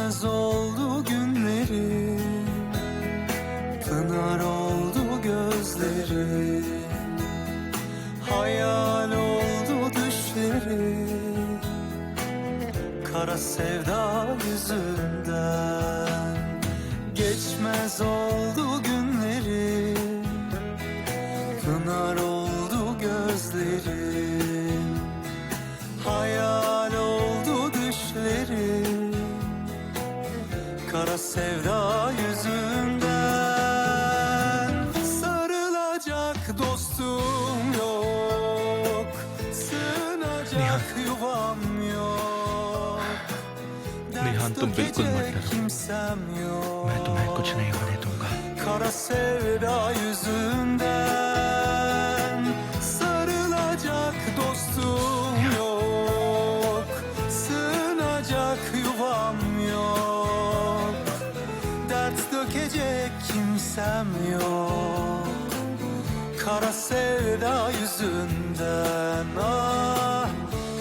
Geçmez oldu günlerim, pınar oldu gözlerim, hayal oldu düşlerim, kara sevda yüzünden. Geçmez oldu günlerim, pınar oldu gözlerim, hayal oldu düşlerim, kara sevda yüzünden. Sarılacak dostum yok, sığınacak yuvam yok. निहान, तुम बिल्कुल मत डरो। Kimsem yok. मैं तुम्हें कुछ नहीं होने दूंगा। Kara sevda yüzünden. Sarılacak dostum yok, sığınacak yuvam yok. Dert dökecek kimsem yok, kara sevda yüzünden. Ah,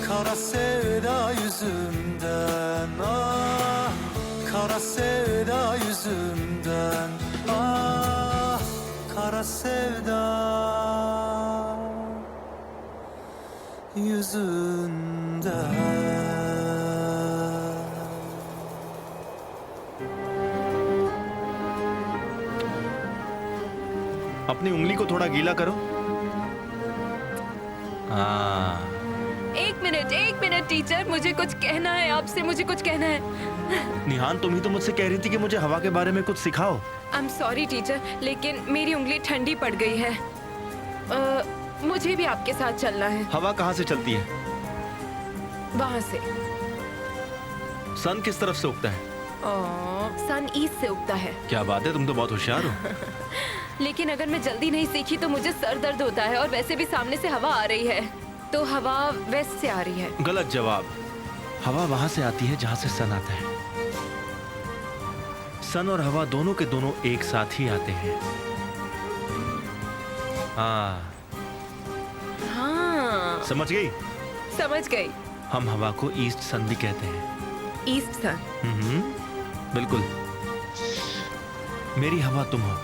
kara sevda yüzünden. Ah, kara sevda yüzünden. Ah, kara sevda yüzünden. अपनी उंगली को थोड़ा गीला करो। हाँ, एक मिनट टीचर, मुझे कुछ कहना है आपसे, मुझे कुछ कहना है। निहान, तुम ही तो मुझसे कह रही थी कि मुझे हवा के बारे में कुछ सिखाओ। आई एम सॉरी टीचर, लेकिन मेरी उंगली ठंडी पड़ गई है। मुझे भी आपके साथ चलना है। हवा कहाँ से चलती है? वहाँ से। सन किस तरफ से उगता है? सन ईस्ट से उगता है। क्या बात है, तुम तो बहुत होशियार हो। लेकिन अगर मैं जल्दी नहीं सीखी तो मुझे सर दर्द होता है, और वैसे भी सामने से हवा आ रही है, तो हवा वेस्ट से आ रही है। गलत जवाब। हवा वहां से आती है जहां से सन आता है। सन और हवा दोनों के दोनों एक साथ ही आते हैं। हाँ, हाँ, समझ गई? समझ गई। हम हवा को ईस्ट सन भी कहते हैं। ईस्ट सन। बिल्कुल। मेरी हवा तुम हो,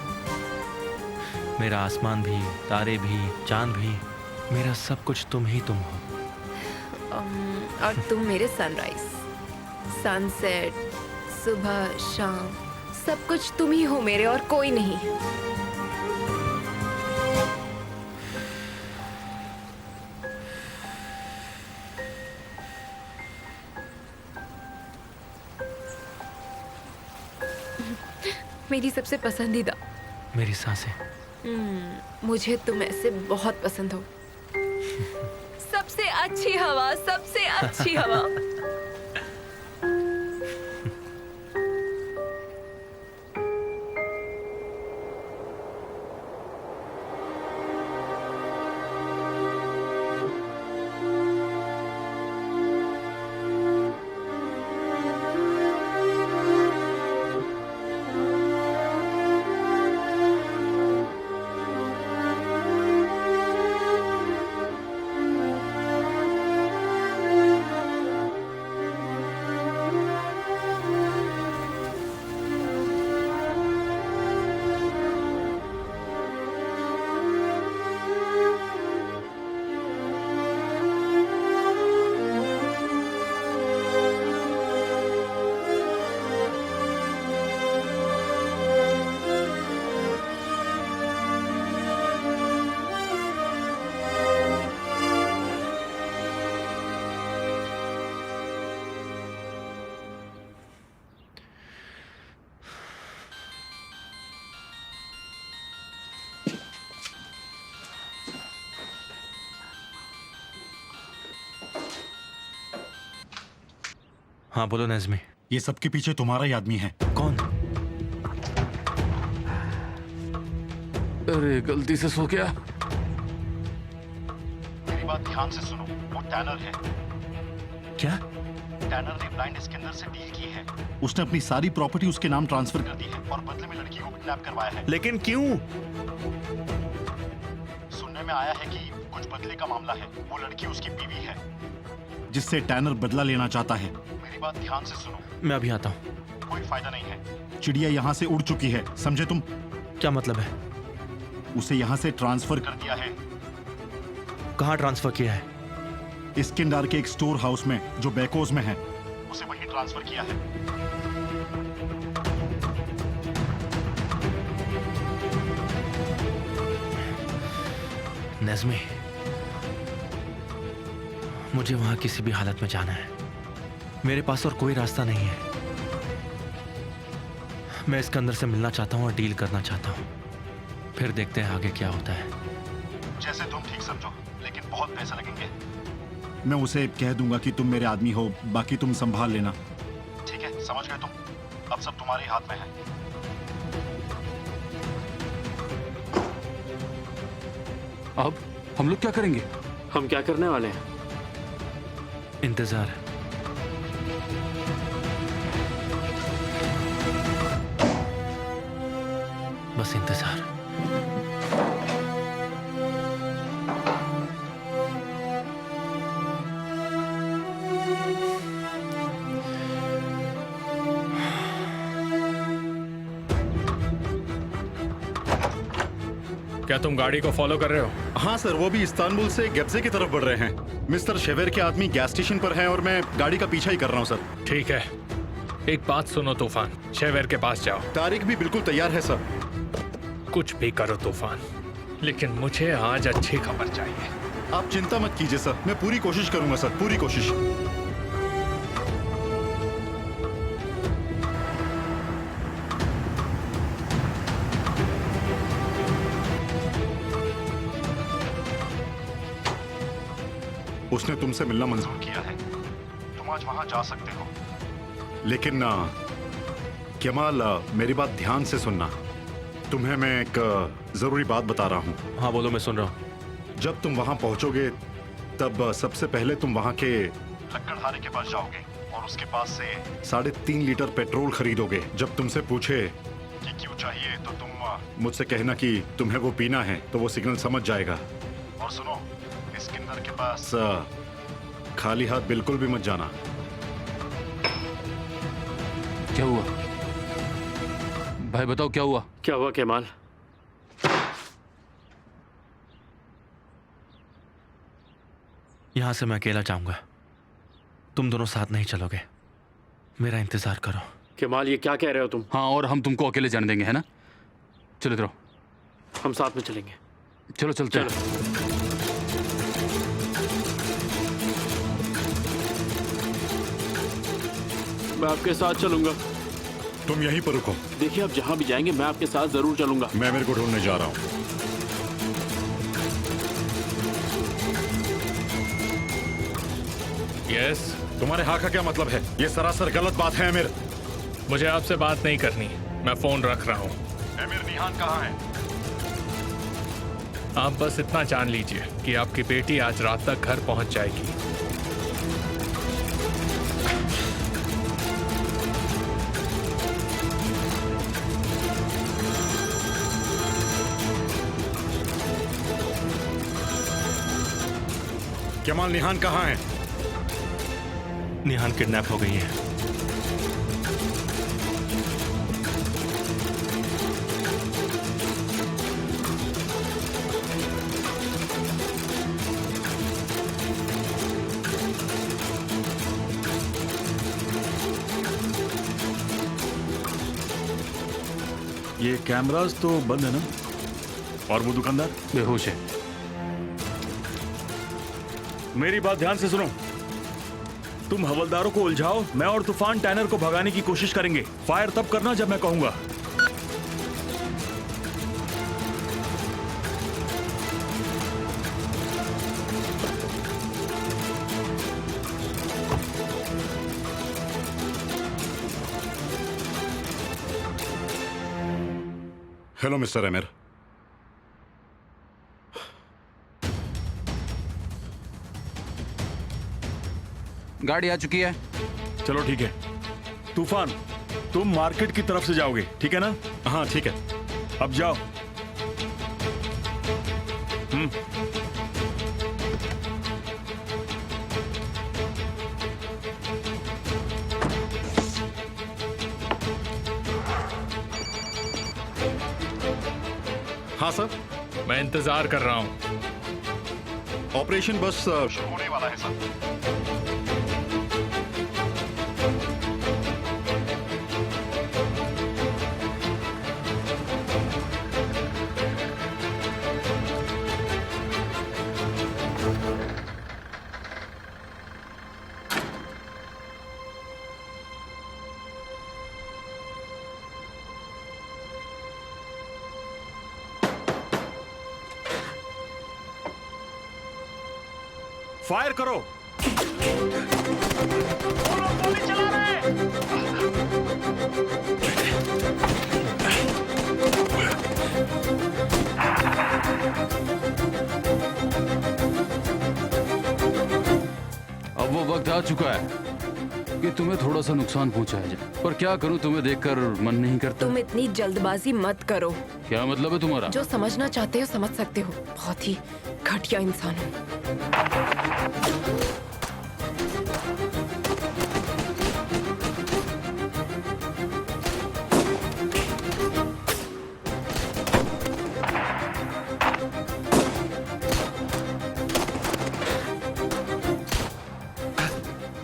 मेरा आसमान भी, तारे भी, चांद भी, मेरा सब कुछ तुम ही तुम हो। और तुम मेरे सनराइज, सनसेट, सुबह, शाम, सब कुछ तुम ही हो मेरे, और कोई नहीं। मेरी सबसे पसंदीदा। मेरी सांसें। मुझे तुम ऐसे बहुत पसंद हो। सबसे अच्छी हवा, सबसे अच्छी हवा। हाँ बोलो नज़्मी। ये सबके पीछे तुम्हारा ही आदमी है। कौन? अरे गलती से सो गया। मेरी बात ध्यान से सुनो, वो टैनर है। क्या? टैनर ने ब्लाइंड स्किनर से डील की है। उसने अपनी सारी प्रॉपर्टी उसके नाम ट्रांसफर कर दी है और बदले में लड़की को किडनैप करवाया है। लेकिन क्यों? सुनने में आया है कि कुछ बदले का मामला है। वो लड़की उसकी बीवी है जिससे टैनर बदला लेना चाहता है। मेरी बात ध्यान से सुनो। मैं अभी आता हूँ। कोई फायदा नहीं है। चिड़िया यहाँ से उड़ चुकी है, समझे तुम? क्या मतलब है? उसे यहाँ से ट्रांसफर कर दिया है, कहाँ ट्रांसफर किया है? इस्किंडार के एक स्टोर हाउस में जो बैकोज में है, उसे वहीं ट्रांसफर किया है। नज़मी, मुझे वहां किसी भी हालत में जाना है। मेरे पास और कोई रास्ता नहीं है। मैं इसके अंदर से मिलना चाहता हूं और डील करना चाहता हूं। फिर देखते हैं आगे क्या होता है। जैसे तुम ठीक समझो, लेकिन बहुत पैसे लगेंगे। मैं उसे कह दूंगा कि तुम मेरे आदमी हो, बाकी तुम संभाल लेना। ठीक है, समझ गए तुम? अब सब तुम्हारे हाथ में है। अब हम लोग क्या करेंगे? हम क्या करने वाले हैं? इंतजार। बस इंतजार। क्या तुम गाड़ी को फॉलो कर रहे हो? हाँ सर, वो भी इस्तांबुल से गेब्जे की तरफ बढ़ रहे हैं। मिस्टर शेवेर के आदमी गैस स्टेशन पर हैं और मैं गाड़ी का पीछा ही कर रहा हूँ सर। ठीक है, एक बात सुनो तूफान, शेवेर के पास जाओ। तारिक भी बिल्कुल तैयार है सर। कुछ भी करो तूफान, लेकिन मुझे आज अच्छी खबर चाहिए। आप चिंता मत कीजिए सर, मैं पूरी कोशिश करूंगा सर, पूरी कोशिश। उसने तुमसे मिलना मंजूर किया है, तुम आज वहां जा सकते हो। लेकिन कमाल, मेरी बात ध्यान से सुनना। तुम्हें मैं एक जरूरी बात बता रहा हूँ। हाँ बोलो, मैं सुन रहा हूँ। जब तुम वहां पहुंचोगे तब सबसे पहले तुम वहां के लक्कड़हारे के पास जाओगे और उसके पास से 3.5 लीटर पेट्रोल खरीदोगे। जब तुमसे पूछे कि क्यों चाहिए तो तुम मुझसे कहना कि तुम्हें वो पीना है, तो वो सिग्नल समझ जाएगा। और सुनो, इस्किंदर के पास खाली हाथ बिल्कुल भी मत जाना। क्या हुआ भाई, बताओ क्या हुआ? क्या हुआ केमाल? यहां से मैं अकेला जाऊंगा, तुम दोनों साथ नहीं चलोगे। मेरा इंतजार करो। केमाल, ये क्या कह रहे हो तुम? हाँ, और हम तुमको अकेले जाने देंगे, है ना? चलो इधर आओ। हम साथ में चलेंगे। चलो चलते हैं। मैं आपके साथ चलूंगा। तुम यहीं पर रुको, देखिए, आप जहां भी जाएंगे मैं आपके साथ जरूर चलूंगा। मैं मेरे को ढूंढने जा रहा हूँ। यस, तुम्हारे हाँ का क्या मतलब है? ये सरासर गलत बात है अमीर। मुझे आपसे बात नहीं करनी, मैं फोन रख रहा हूँ। अमीर, निहान कहाँ है? आप बस इतना जान लीजिए कि आपकी बेटी आज रात तक घर पहुंच जाएगी। कमाल, निहान कहाँ है? निहान किडनैप हो गई है। ये कैमरास तो बंद है ना? और वो दुकानदार बेहोश है। मेरी बात ध्यान से सुनो। तुम हवलदारों को उलझाओ, मैं और तूफान टैनर को भगाने की कोशिश करेंगे। फायर तब करना जब मैं कहूंगा। हेलो मिस्टर अमीर। गाड़ी आ चुकी है। चलो ठीक है। तूफान, तुम मार्केट की तरफ से जाओगे, ठीक है ना? हाँ ठीक है। अब जाओ। हाँ सर, मैं इंतजार कर रहा हूँ। ऑपरेशन बस शुरू होने वाला है सर। फायर करो। अब वो वक्त आ चुका है कि तुम्हें थोड़ा सा नुकसान पहुंचाया जाए, पर क्या करूं, तुम्हें देखकर मन नहीं करता। तुम इतनी जल्दबाजी मत करो। क्या मतलब है तुम्हारा? जो समझना चाहते हो समझ सकते हो। बहुत ही घटिया इंसान हो।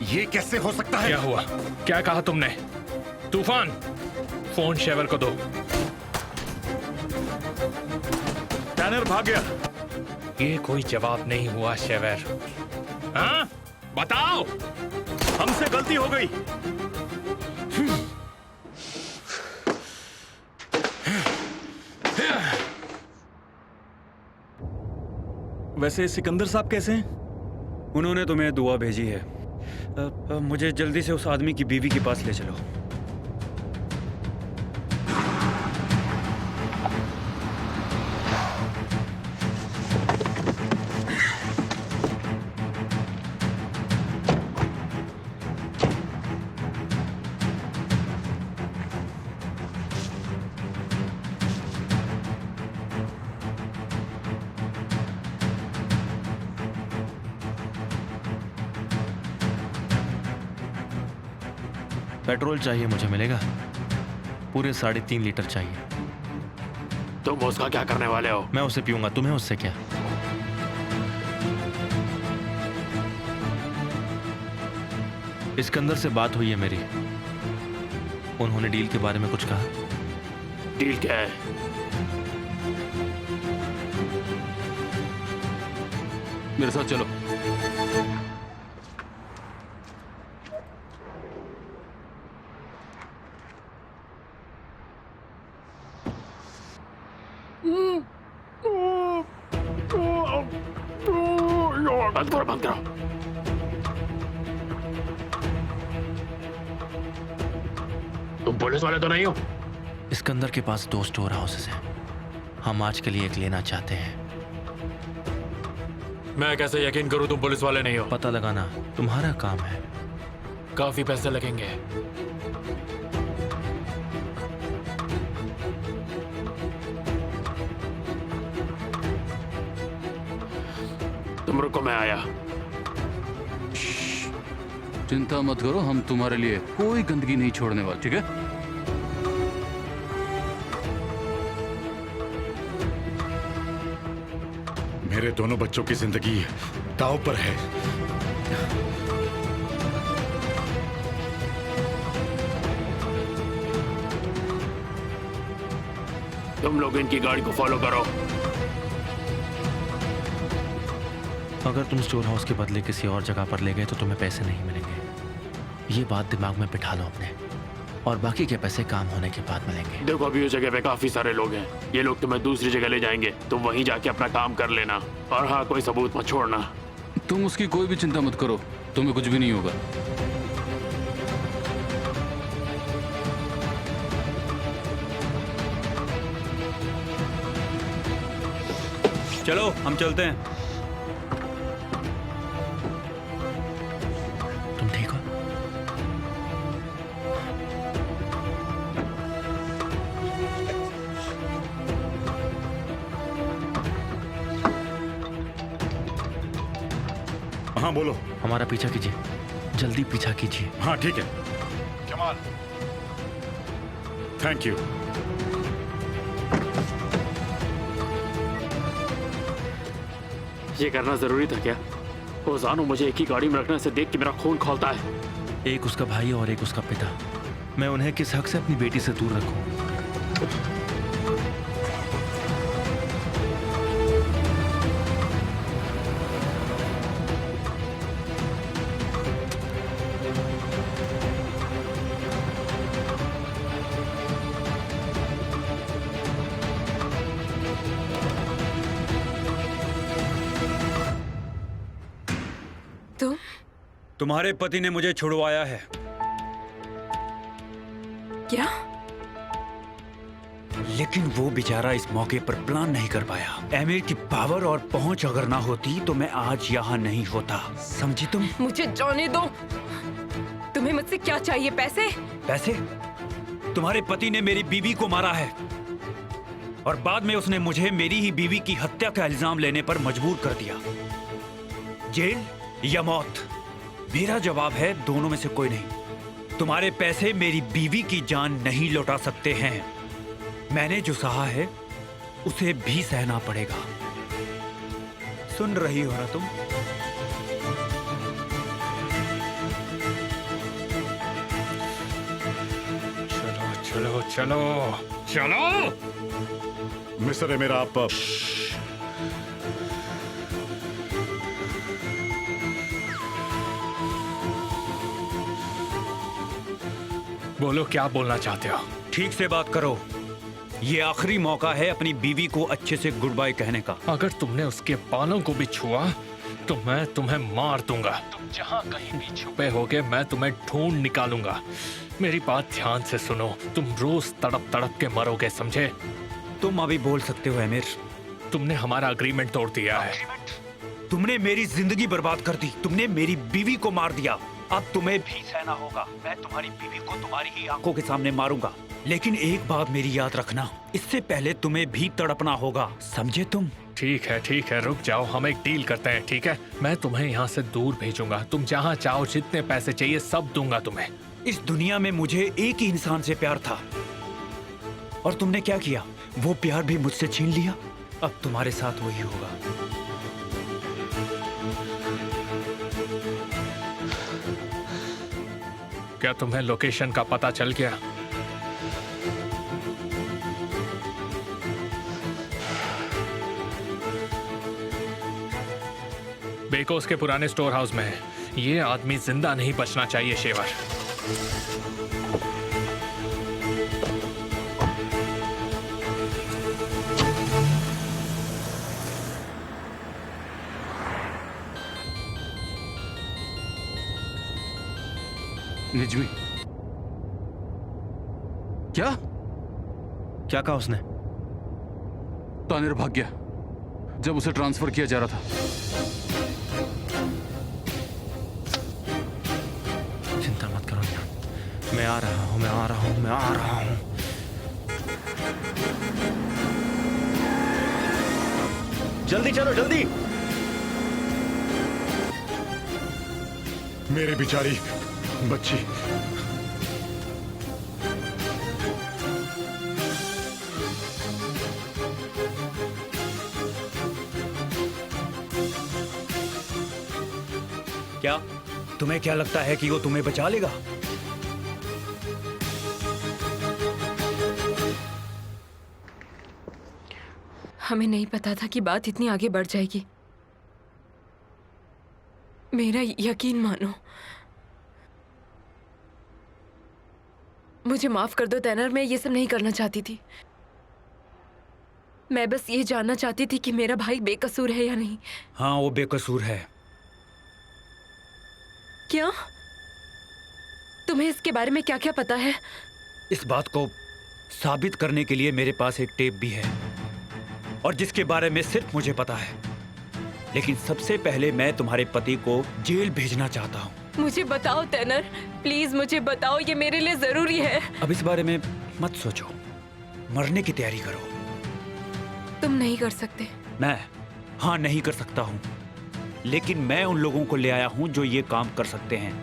ये कैसे हो सकता है? क्या हुआ? क्या कहा तुमने? तूफान, फोन शेवर को दो। टैनर भाग गया। ये कोई जवाब नहीं हुआ शेवर। हाँ, बताओ। हमसे गलती हो गई। वैसे सिकंदर साहब कैसे हैं? उन्होंने तुम्हें दुआ भेजी है। मुझे जल्दी से उस आदमी की बीवी के पास ले चलो। पेट्रोल चाहिए, मुझे मिलेगा? पूरे 3.5 लीटर चाहिए। तुम उसका क्या करने वाले हो? मैं उसे पीऊंगा, तुम्हें उससे क्या? इस्कंदर से बात हुई है मेरी। उन्होंने डील के बारे में कुछ कहा। डील क्या है? मेरे साथ चलो। बंद करो, बंद करो। तुम पुलिस वाले तो नहीं हो? इस्कंदर के पास 2 स्टोर हाउसेस हैं। हम आज के लिए एक लेना चाहते हैं। मैं कैसे यकीन करूं तुम पुलिस वाले नहीं हो? पता लगाना तुम्हारा काम है। काफी पैसे लगेंगे। तुम रुको, मैं आया। चिंता मत करो, हम तुम्हारे लिए कोई गंदगी नहीं छोड़ने वाले, ठीक है? मेरे दोनों बच्चों की जिंदगी दांव पर है। तुम लोग इनकी गाड़ी को फॉलो करो। अगर तुम स्टोर हाउस के बदले किसी और जगह पर ले गए तो तुम्हें पैसे नहीं मिलेंगे। ये बात दिमाग में बिठा लो अपने, और बाकी के पैसे काम होने के बाद मिलेंगे। देखो, अभी उस जगह पे काफी सारे लोग हैं। ये लोग तुम्हें दूसरी जगह ले जाएंगे, तुम वहीं जाके अपना काम कर लेना। और हाँ, कोई सबूत मत छोड़ना। तुम उसकी कोई भी चिंता मत करो, तुम्हें कुछ भी नहीं होगा। चलो, हम चलते हैं। तुम ठीक हो? हाँ बोलो। हमारा पीछा कीजिए, जल्दी पीछा कीजिए। हाँ ठीक है। कमाल, थैंक यू। ये करना जरूरी था क्या? वो जानो मुझे एक ही गाड़ी में रखने से देख के मेरा खून खौलता है। एक उसका भाई और एक उसका पिता। मैं उन्हें किस हक से अपनी बेटी से दूर रखूं? तुम तुम्हारे पति ने मुझे छुड़वाया है। क्या? लेकिन वो बेचारा इस मौके पर प्लान नहीं कर पाया। एमिर की पावर और पहुंच अगर ना होती तो मैं आज यहाँ नहीं होता, समझी तुम? मुझे जाने दो। तुम्हें मुझसे क्या चाहिए? पैसे? पैसे? तुम्हारे पति ने मेरी बीवी को मारा है और बाद में उसने मुझे मेरी ही बीवी की हत्या का इल्जाम लेने पर मजबूर कर दिया। जेल या मौत? मेरा जवाब है दोनों में से कोई नहीं। तुम्हारे पैसे मेरी बीवी की जान नहीं लौटा सकते हैं। मैंने जो सहा है उसे भी सहना पड़ेगा। सुन रही हो ना तुम? चलो चलो चलो चलो। मिस्टर एमिर, आप बोलो, क्या बोलना चाहते हो? ठीक से बात करो। ये आखिरी मौका है अपनी बीवी को अच्छे से गुड बाय कहने का। अगर तुमने उसके बालों को भी छुआ तो मैं तुम्हें मार दूंगा। तुम जहाँ कहीं भी छुपे होगे मैं तुम्हें ढूंढ निकालूंगा। मेरी बात ध्यान से सुनो, तुम रोज तड़प तड़प के मरोगे, समझे? तुम अभी बोल सकते हो एमिर। तुमने हमारा अग्रीमेंट तोड़ दिया है। तुमने मेरी जिंदगी बर्बाद कर दी। तुमने मेरी बीवी को मार दिया। अब तुम्हें भी सहना होगा। मैं तुम्हारी बीवी को तुम्हारी ही आंखों के सामने मारूंगा। लेकिन एक बात मेरी याद रखना, इससे पहले तुम्हें भी तड़पना होगा, समझे तुम? ठीक है, रुक जाओ, हम एक डील करते हैं, ठीक है? मैं तुम्हें यहाँ से दूर भेजूंगा। तुम जहाँ चाहो, जितने पैसे चाहिए सब दूंगा तुम्हें। इस दुनिया में मुझे एक ही इंसान से प्यार था और तुमने क्या किया? वो प्यार भी मुझसे छीन लिया। अब तुम्हारे साथ वही होगा। क्या तुम्हें लोकेशन का पता चल गया? बेकोस के पुराने स्टोर हाउस में है। ये आदमी जिंदा नहीं बचना चाहिए, शेवर। निजमी, क्या क्या कहा उसने? तानिर भाग गया जब उसे ट्रांसफर किया जा रहा था। चिंता मत करो यार, मैं आ रहा हूँ, मैं आ रहा हूँ, मैं आ रहा हूँ। जल्दी चलो, जल्दी। मेरी बेचारी बच्ची। क्या तुम्हें क्या लगता है कि वो तुम्हें बचा लेगा? हमें नहीं पता था कि बात इतनी आगे बढ़ जाएगी। मेरा यकीन मानो। मुझे माफ कर दो तैनर, मैं ये सब नहीं करना चाहती थी। मैं बस ये जानना चाहती थी कि मेरा भाई बेकसूर है या नहीं। हाँ, वो बेकसूर है। क्या? तुम्हें इसके बारे में क्या क्या पता है? इस बात को साबित करने के लिए मेरे पास एक टेप भी है और जिसके बारे में सिर्फ मुझे पता है। लेकिन सबसे पहले मैं तुम्हारे पति को जेल भेजना चाहता हूँ। मुझे बताओ तैनर, प्लीज मुझे बताओ, ये मेरे लिए जरूरी है। अब इस बारे में मत सोचो, मरने की तैयारी करो। तुम नहीं कर सकते। हाँ, नहीं कर सकता हूँ, लेकिन मैं उन लोगों को ले आया हूँ जो ये काम कर सकते हैं।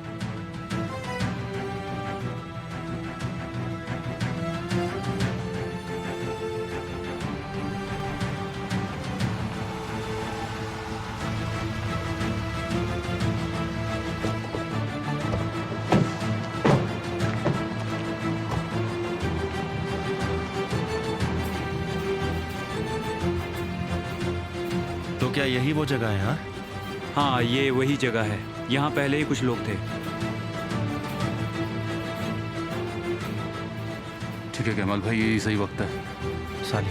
तो क्या यही वो जगह है? हाँ, हाँ, ये वही जगह है। यहाँ पहले ही कुछ लोग थे। ठीक है कमाल भाई, यही सही वक्त है। साली।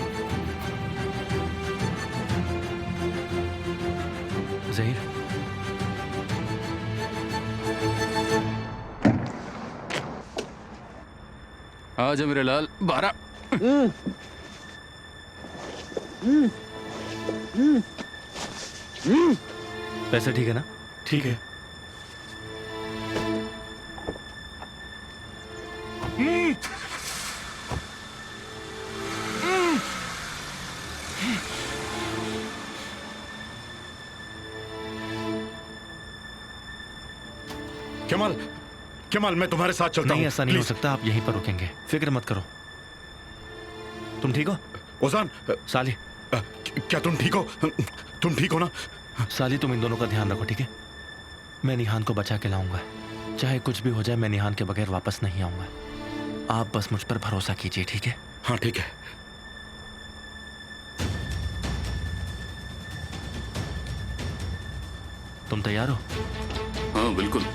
जहीर, आजा मेरे लाल, 12। पैसे ठीक है ना? ठीक है। कमाल, कमाल, मैं तुम्हारे साथ चलता हूँ। नहीं, ऐसा नहीं हो Please। सकता। आप यहीं पर रुकेंगे, फिक्र मत करो। तुम ठीक हो? ओजान, साली, क्या तुम ठीक हो? तुम ठीक हो ना? साली तुम इन दोनों का ध्यान रखो, ठीक है? मैं निहान को बचा के लाऊंगा। चाहे कुछ भी हो जाए, मैं निहान के बगैर वापस नहीं आऊंगा। आप बस मुझ पर भरोसा कीजिए, ठीक है? हाँ ठीक है। तुम तैयार हो? हाँ बिल्कुल।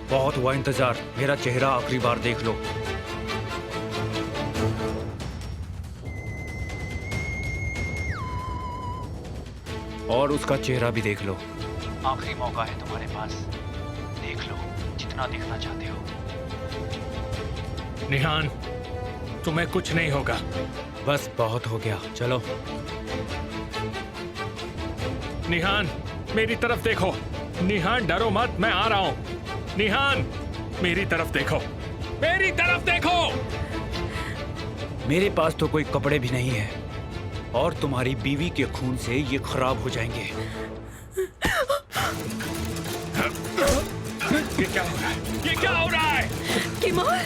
बहुत हुआ इंतजार, मेरा चेहरा आखिरी बार देख लो। और उसका चेहरा भी देख लो। आखिरी मौका है तुम्हारे पास, देख लो जितना देखना चाहते हो। निहान, तुम्हें कुछ नहीं होगा। बस बहुत हो गया, चलो। निहान, मेरी तरफ देखो। निहान, डरो मत, मैं आ रहा हूं। निहान, मेरी तरफ देखो, मेरी तरफ देखो। मेरे पास तो कोई कपड़े भी नहीं है और तुम्हारी बीवी के खून से ये खराब हो जाएंगे। ये क्या हो रहा है? ये क्या हो रहा है? किमोल,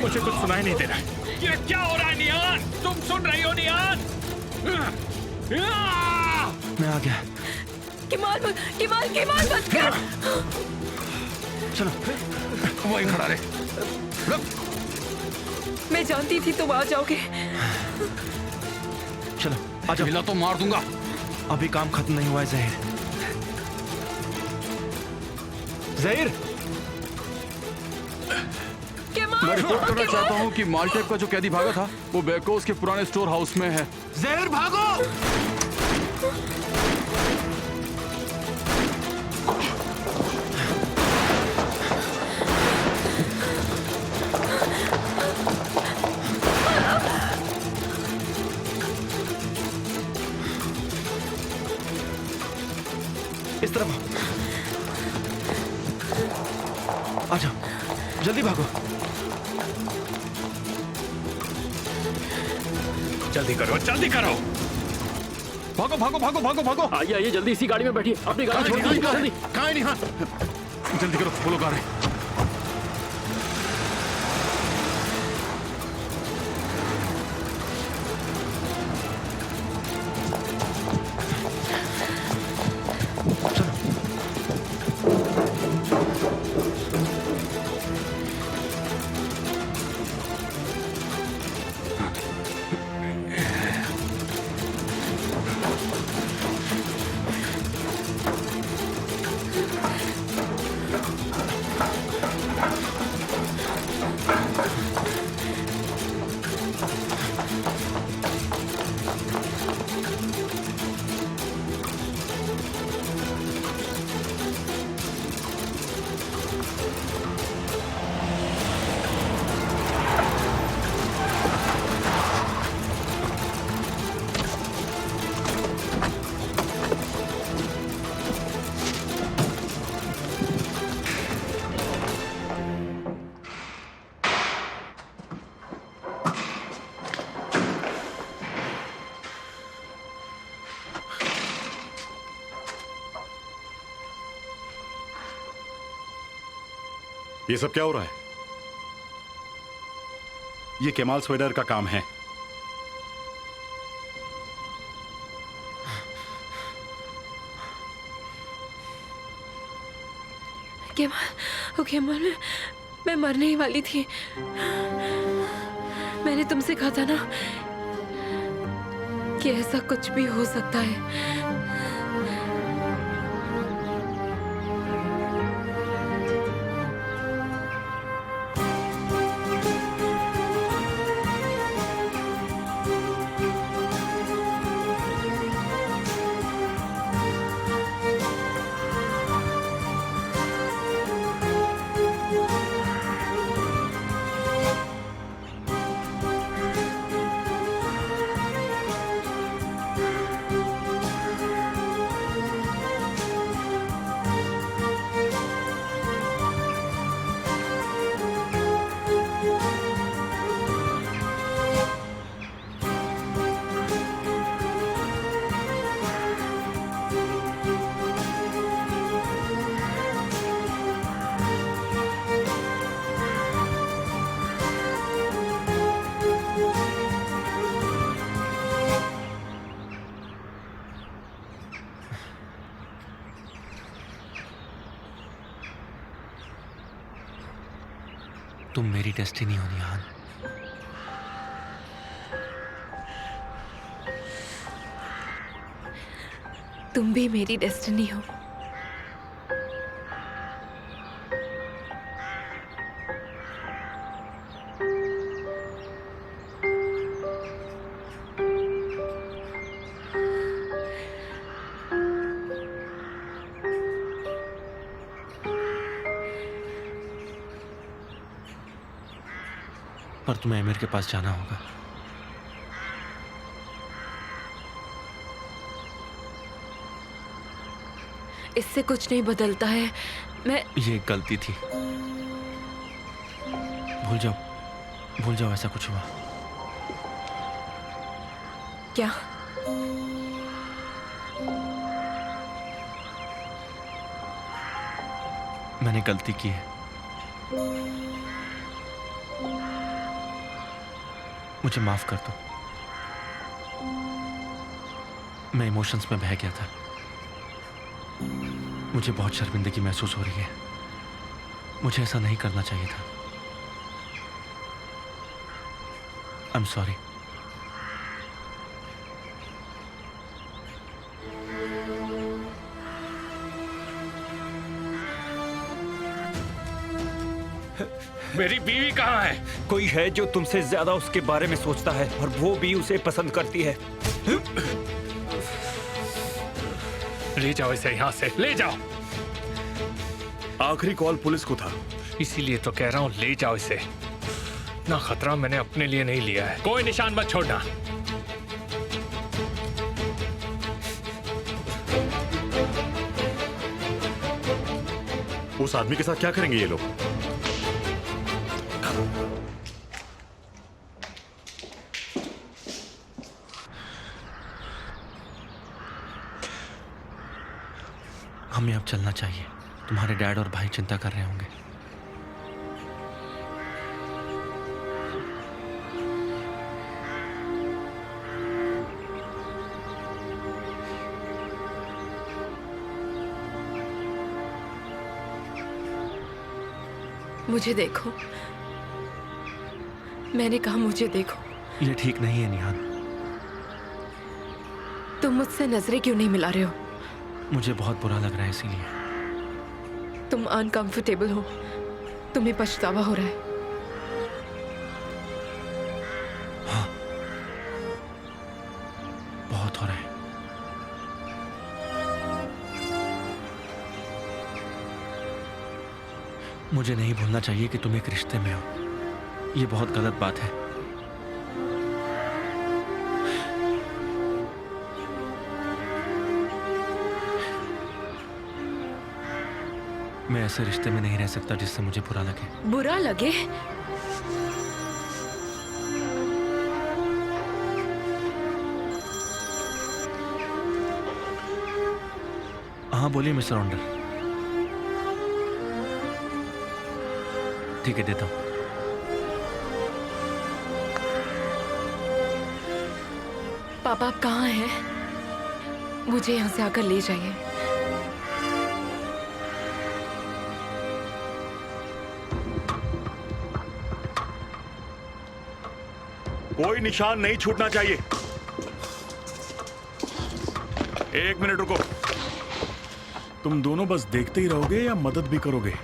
मुझे कुछ सुनाई नहीं दे रहा है। ये क्या हो रहा है निहान? तुम सुन रही हो निहान? मैं आ गया। किमोल, किमोल, किमोल मत कर। चलो, वहीं खड़ा रहे। मैं जानती थी तुम आ जाओगे। चलो आ जाओ। हिला तो मार दूंगा। अभी काम खत्म नहीं हुआ है जहीर। जहीर, मैं रिपोर्ट करना चाहता हूँ कि माल्टेप का जो कैदी भागा था वो बैकोस के पुराने स्टोर हाउस में है। जहीर भागो! इस तरफ आ जाओ, जल्दी भागो। जल्दी करो, जल्दी करो। भागो भागो भागो भागो भागो। आइए आइए, जल्दी इसी गाड़ी में बैठिए। अपनी गाड़ी छोड़ दीजिए, जल्दी। कहाँ है निहान? जल्दी करो, वो लोग आ रहे हैं। ये सब क्या हो रहा है? ये केमाल स्वेडर का काम है। केमाल, मैं मरने ही वाली थी। मैंने तुमसे कहा था ना कि ऐसा कुछ भी हो सकता है। तुम मेरी डेस्टिनी हो निहान। तुम भी मेरी डेस्टिनी हो। पर तुम्हें अमीर के पास जाना होगा। इससे कुछ नहीं बदलता है। मैं ये एक गलती थी। भूल जाओ ऐसा कुछ हुआ। क्या? मैंने गलती की है। मुझे माफ कर दो। मैं इमोशंस में बह गया था। मुझे बहुत शर्मिंदगी महसूस हो रही है। मुझे ऐसा नहीं करना चाहिए था। I am sorry. मेरी बीवी कहाँ है? कोई है जो तुमसे ज्यादा उसके बारे में सोचता है और वो भी उसे पसंद करती है। ले जाओ इसे यहाँ से, ले जाओ। आखिरी कॉल पुलिस को था। इसीलिए तो कह रहा हूँ, ले जाओ इसे। ना खतरा मैंने अपने लिए नहीं लिया है। कोई निशान मत छोड़ना। उस आदमी के साथ क्या करेंगे ये लोग? हमें अब चलना चाहिए। तुम्हारे डैड और भाई चिंता कर रहे होंगे। मुझे देखो। मैंने कहा मुझे देखो। ये ठीक नहीं है निहान। तुम मुझसे नजरें क्यों नहीं मिला रहे हो? मुझे बहुत बुरा लग रहा है इसीलिए। तुम अनकंफर्टेबल हो। तुम्हें पछतावा हो रहा है। हाँ, बहुत हो रहा है। मुझे नहीं भूलना चाहिए कि तुम एक रिश्ते में हो। ये बहुत गलत बात है। मैं ऐसे रिश्ते में नहीं रह सकता जिससे मुझे बुरा लगे। बुरा लगे? हाँ बोलिए मिस्टर ऑन्डर। ठीक है, देता हूँ। पापा आप कहाँ हैं? मुझे यहाँ से आकर ले जाइए। कोई निशान नहीं छूटना चाहिए। 1 मिनट रुको। तुम दोनों बस देखते ही रहोगे या मदद भी करोगे?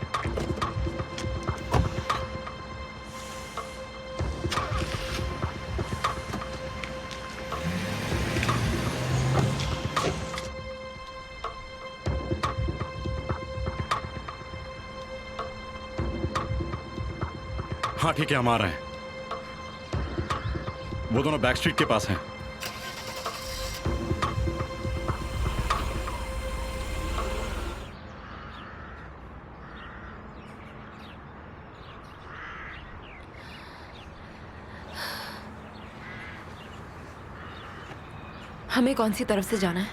हाँ ठीक है, हम आ रहे हैं। वो दोनों बैक स्ट्रीट के पास हैं। हमें कौन सी तरफ से जाना है?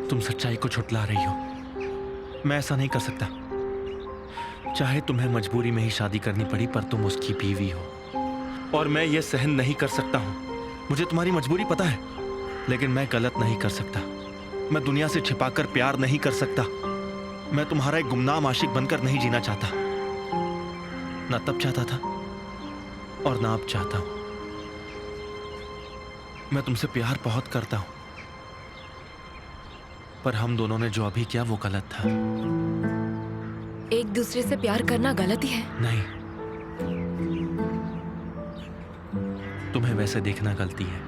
तुम सच्चाई को छुटला रही हो। मैं ऐसा नहीं कर सकता। चाहे तुम्हें मजबूरी में ही शादी करनी पड़ी, पर तुम उसकी बीवी हो और मैं ये सहन नहीं कर सकता हूं। मुझे तुम्हारी मजबूरी पता है, लेकिन मैं गलत नहीं कर सकता। मैं दुनिया से छिपाकर प्यार नहीं कर सकता। मैं तुम्हारा एक गुमनाम आशिक बनकर नहीं जीना चाहता। ना तब चाहता था और ना अब चाहता हूं। मैं तुमसे प्यार बहुत करता हूं, पर हम दोनों ने जो अभी किया वो गलत था। एक दूसरे से प्यार करना गलत ही है? नहीं, तुम्हें वैसे देखना गलती है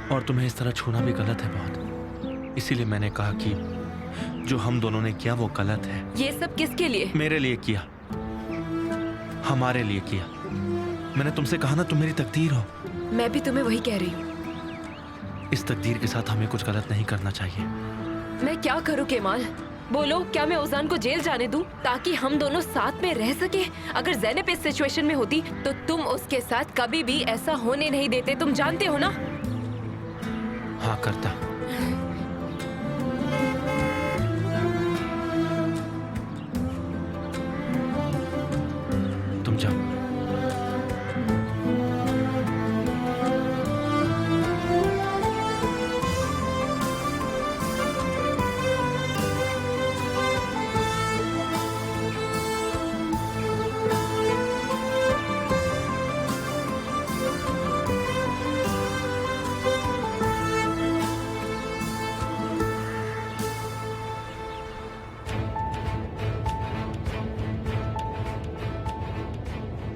और तुम्हें इस तरह छूना भी गलत है बहुत। इसीलिए मैंने कहा कि जो हम दोनों ने किया वो गलत है। ये सब किसके लिए? मेरे लिए किया, हमारे लिए किया। मैंने तुमसे कहा ना, तुम मेरी तकदीर हो। मैं भी तुम्हें वही कह रही हूँ। इस तकदीर के साथ हमें कुछ गलत नहीं करना चाहिए। मैं क्या करूँ केमाल? बोलो, क्या मैं ओजान को जेल जाने दूं ताकि हम दोनों साथ में रह सके? अगर ज़ैनब इस सिचुएशन में होती तो तुम उसके साथ कभी भी ऐसा होने नहीं देते। तुम जानते हो ना? हाँ करता। तुम जाओ।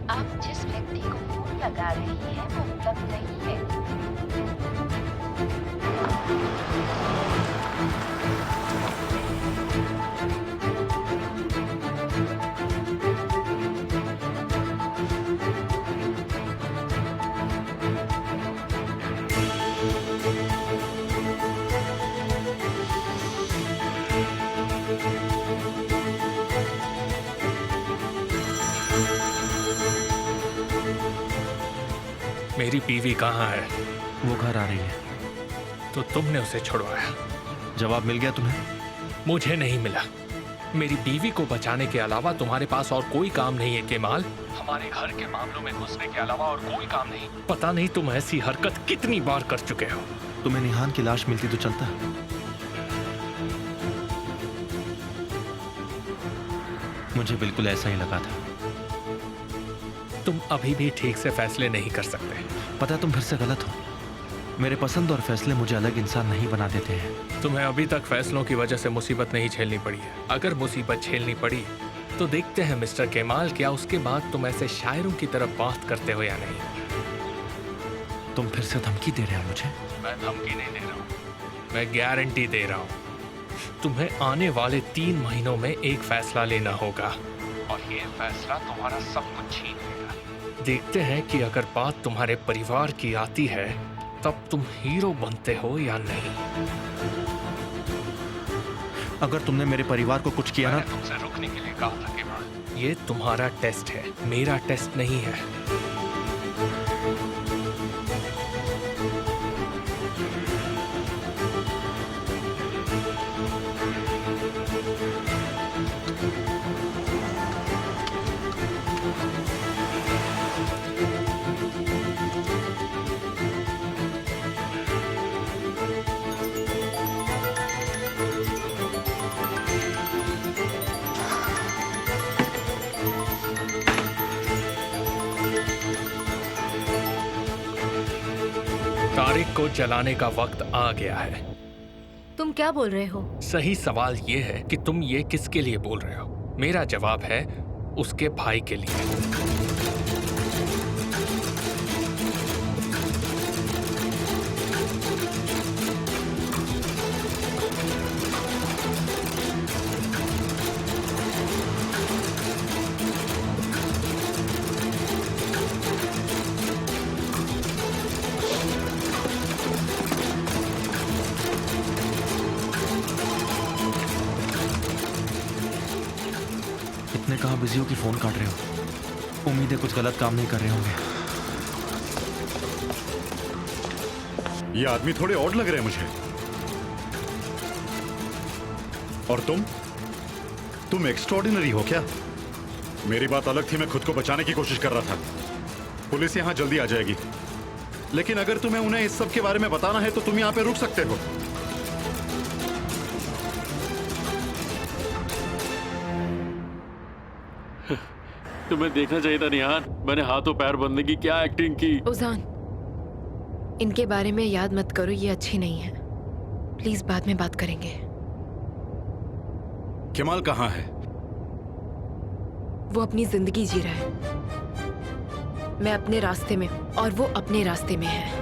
आप जिस व्यक्ति को फोन लगा रही हैं वो उपलब्ध नहीं है। मेरी बीवी कहाँ है? वो घर आ रही है। तो तुमने उसे छुड़वाया? जवाब मिल गया तुम्हें? मुझे नहीं मिला। मेरी बीवी को बचाने के अलावा तुम्हारे पास और कोई काम नहीं है केमाल? हमारे घर के मामलों में घुसने के अलावा और कोई काम नहीं? पता नहीं तुम ऐसी हरकत कितनी बार कर चुके हो। तुम्हें निहान की लाश मिलती तो चलता। मुझे बिल्कुल ऐसा ही लगा था। तुम अभी भी ठीक से फैसले नहीं कर सकते। पता है तुम फिर से गलत हो। मेरे पसंद और फैसले मुझे अलग इंसान नहीं बना देते हैं। तुम्हें अभी तक फैसलों की वजह से मुसीबत नहीं झेलनी पड़ी है। अगर मुसीबत झेलनी पड़ी तो देखते हैं मिस्टर केमाल, क्या उसके बाद तुम ऐसे शायरों की तरफ बात करते हो या नहीं। तुम फिर से धमकी दे रहे हो मुझे? मैं धमकी नहीं दे रहा हूँ, मैं गारंटी दे रहा हूँ। तुम्हें आने वाले 3 महीनों में एक फैसला लेना होगा और ये फैसला तुम्हारा सब कुछ छीन लेगा। देखते हैं कि अगर बात तुम्हारे परिवार की आती है तब तुम हीरो बनते हो या नहीं। अगर तुमने मेरे परिवार को कुछ किया ना, मैंने तुमसे रुकने के लिए कहा था केमाल। ये तुम्हारा टेस्ट है, मेरा टेस्ट नहीं है। तारिक को जलाने का वक्त आ गया है। तुम क्या बोल रहे हो? सही सवाल ये है कि तुम ये किसके लिए बोल रहे हो? मेरा जवाब है उसके भाई के लिए। इतने कहाँ बिजी हो कि फोन काट रहे हो? उम्मीद है कुछ गलत काम नहीं कर रहे होंगे। ये आदमी थोड़े ऑड लग रहे हैं मुझे। और तुम एक्स्ट्रॉर्डिनरी हो क्या? मेरी बात अलग थी, मैं खुद को बचाने की कोशिश कर रहा था। पुलिस यहां जल्दी आ जाएगी, लेकिन अगर तुम्हें उन्हें इस सब के बारे में बताना है तो तुम यहां पे रुक सकते हो। तुम्हें देखना चाहिए था निहान, मैंने हाथों पैर बंधने की क्या एक्टिंग की। उजान, इनके बारे में याद मत करो, ये अच्छी नहीं है। प्लीज बाद में बात करेंगे। केमाल कहाँ है? वो अपनी जिंदगी जी रहा है। मैं अपने रास्ते में और वो अपने रास्ते में है।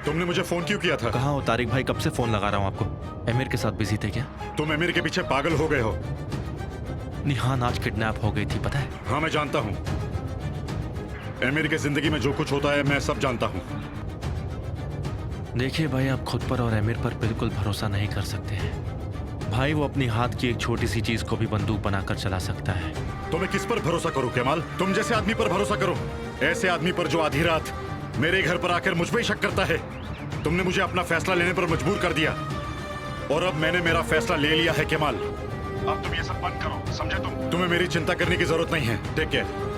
तुमने मुझे फोन क्यों किया था? कहाँ हो तारिक भाई? कब से फोन लगा रहा हूँ आपको। एमिर के साथ बिजी थे क्या? तुम एमिर के पीछे पागल हो गए हो। निहान आज किडनैप हो गई थी, पता है? हाँ मैं जानता हूँ। एमिर के जिंदगी में जो कुछ होता है मैं सब जानता हूँ। देखिए भाई, आप खुद पर और एमिर पर बिल्कुल भरोसा नहीं कर सकते हैं। भाई वो अपनी हाथ की एक छोटी सी चीज को भी बंदूक बनाकर चला सकता है। तो मैं किस पर भरोसा करूं केमाल? तुम जैसे आदमी पर भरोसा करूं? ऐसे आदमी पर जो आधी रात मेरे घर पर आकर मुझ पर ही शक करता है। तुमने मुझे अपना फैसला लेने पर मजबूर कर दिया और अब मैंने मेरा फैसला ले लिया है केमाल। अब तुम ये सब बंद करो, समझे? तुम्हें मेरी चिंता करने की जरूरत नहीं है। Take care.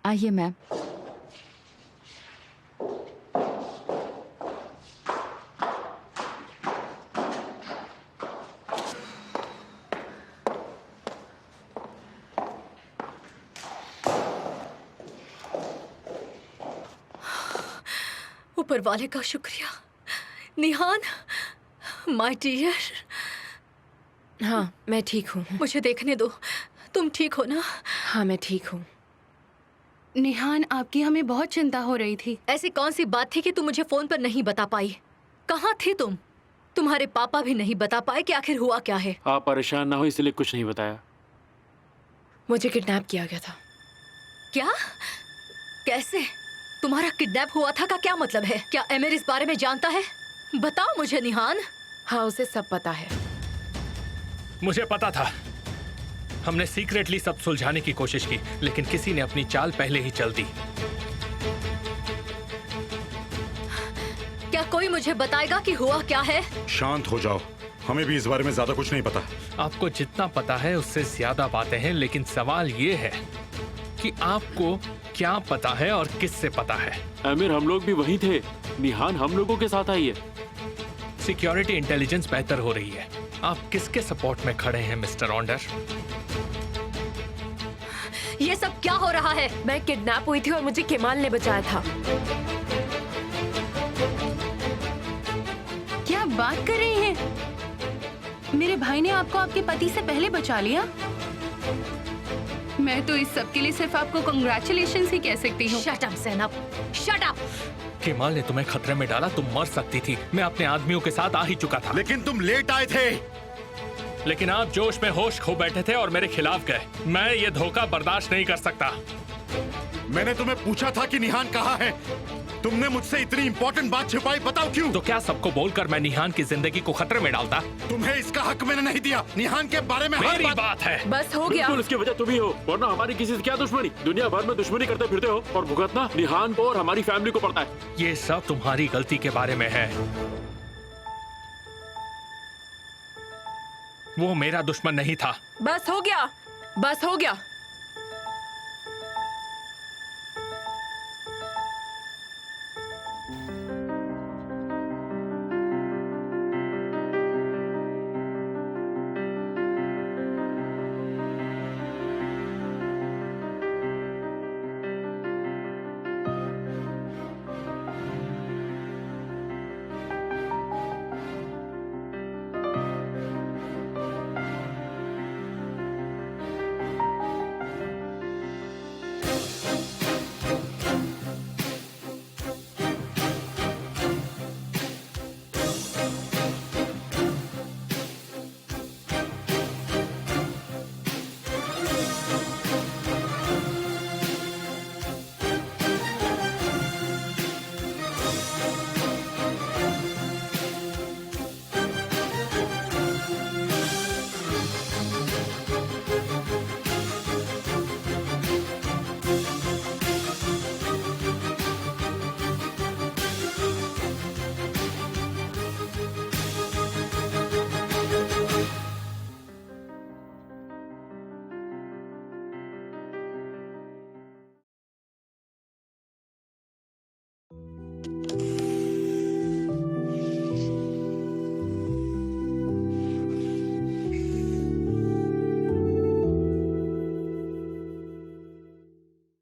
आइए मैम। ऊपर वाले का शुक्रिया। Nihan, my dear. हाँ, मैं ठीक हूँ। मुझे देखने दो, तुम ठीक हो ना? हाँ, मैं ठीक हूँ। निहान, आपकी हमें बहुत चिंता हो रही थी। ऐसी कौन सी बात थी कि तुम मुझे फोन पर नहीं बता पाई? कहाँ थी तुम? तुम्हारे पापा भी नहीं बता पाए कि आखिर हुआ क्या है। आप परेशान ना हो इसलिए कुछ नहीं बताया। मुझे किडनैप किया गया था। क्या? कैसे? तुम्हारा किडनैप हुआ था का क्या मतलब है? क्या एमिर इस बारे में जानता है? बताओ मुझे निहान। हाँ, उसे सब पता है। मुझे पता था। हमने सीक्रेटली सब सुलझाने की कोशिश की, लेकिन किसी ने अपनी चाल पहले ही चल दी। क्या कोई मुझे बताएगा कि हुआ क्या है? शांत हो जाओ, हमें भी इस बारे में ज्यादा कुछ नहीं पता। आपको जितना पता है उससे ज्यादा बातें हैं, लेकिन सवाल ये है कि आपको क्या पता है और किससे पता है। आमिर, हम लोग भी वहीं थे। निहान हम लोगों के साथ आई है। सिक्योरिटी इंटेलिजेंस बेहतर हो रही है। आप किसके सपोर्ट में खड़े हैं मिस्टर ऑन्डर? ये सब क्या हो रहा है? मैं किडनैप हुई थी और मुझे केमाल ने बचाया था। क्या आप बात कर रही हैं? मेरे भाई ने आपको आपके पति से पहले बचा लिया? मैं तो इस सब के लिए सिर्फ आपको कांग्रेचुलेशंस ही कह सकती हूँ। Shut up Zainab, shut up. Kemal ने तुम्हें खतरे में डाला, तुम मर सकती थी। मैं अपने आदमियों के साथ आ ही चुका था। लेकिन तुम लेट आए थे। लेकिन आप जोश में होश खो बैठे थे और मेरे खिलाफ गए। मैं ये धोखा बर्दाश्त नहीं कर सकता। मैंने तुम्हें पूछा था कि निहान कहाँ है। तुमने मुझसे इतनी इंपॉर्टेंट बात छिपाई, बताओ क्यों? तो क्या सबको बोलकर मैं निहान की जिंदगी को खतरे में डालता? तुम्हें इसका हक मैंने नहीं दिया। निहान के बारे में मेरी बात है। बस हो गया। बिल्कुल, इसकी वजह तुम ही हो, वरना हमारी किसी से क्या दुश्मनी? दुनिया भर में दुश्मनी करते फिरते हो और भुगतना निहान को और हमारी फैमिली को पड़ता है। ये सब तुम्हारी गलती के बारे में है। वो मेरा दुश्मन नहीं था। बस हो गया, बस हो गया।